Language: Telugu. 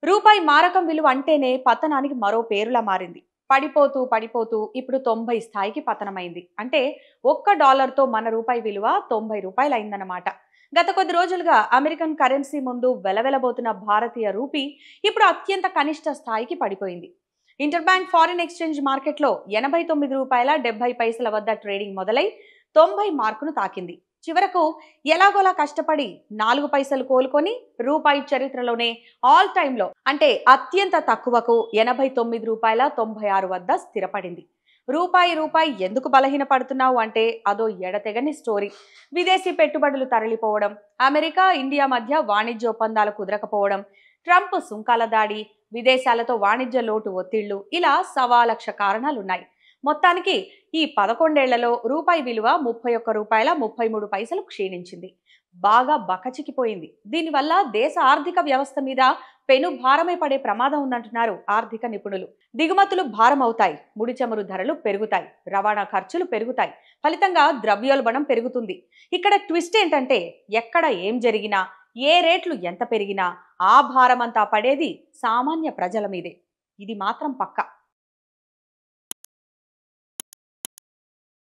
రూపాయి మారకం విలువ అంటేనే పతనానికి మరో పేరులా మారింది. పడిపోతూ పడిపోతూ ఇప్పుడు 90 స్థాయికి పతనమైంది. అంటే ఒక్క డాలర్‌తో మన రూపాయి విలువ రూ. 90 అయిందన్నమాట. గత కొద్ది రోజులుగా అమెరికన్ కరెన్సీ ముందు వెలవెలబోతున్న భారతీయ రూపీ ఇప్పుడు అత్యంత కనిష్ట స్థాయికి పడిపోయింది. ఇంటర్ బ్యాంక్ ఫారిన్ ఎక్స్చేంజ్ మార్కెట్లో రూ. 89.70 వద్ద ట్రేడింగ్ మొదలై 90 మార్కును తాకింది. చివరకు ఎలాగోలా కష్టపడి 4 పైసలు కోలుకొని రూపాయి చరిత్రలోనే ఆల్ టైమ్‌లో అంటే అత్యంత తక్కువకు రూ. 89.96 వద్ద స్థిరపడింది. రూపాయి రూపాయి ఎందుకు బలహీనపడుతున్నావు అంటే అదో ఎడతెగని స్టోరీ. విదేశీ పెట్టుబడులు తరలిపోవడం, అమెరికా, ఇండియా మధ్య వాణిజ్య ఒప్పందాలు కుదరకపోవడం, ట్రంప్ సుంకాల దాడి, విదేశాలతో వాణిజ్య లోటు ఒత్తిళ్లు ఇలా సవాలక్ష కారణాలున్నాయి. మొత్తానికి ఈ 11 ఏళ్లలో రూపాయి విలువ రూ. 31.33 క్షీణించింది. బాగా బకచికిపోయింది. దీనివల్ల దేశ ఆర్థిక వ్యవస్థ మీద పెను భారమే పడే ప్రమాదం ఉందంటున్నారు ఆర్థిక నిపుణులు. దిగుమతులు భారం అవుతాయి, ముడి చమురు ధరలు పెరుగుతాయి, రవాణా ఖర్చులు పెరుగుతాయి, ఫలితంగా ద్రవ్యోల్బణం పెరుగుతుంది. ఇక్కడ ట్విస్ట్ ఏంటంటే ఎక్కడ ఏం జరిగినా, ఏ రేట్లు ఎంత పెరిగినా ఆ భారమంతా పడేది సామాన్య ప్రజల మీదే. ఇది మాత్రం పక్కా.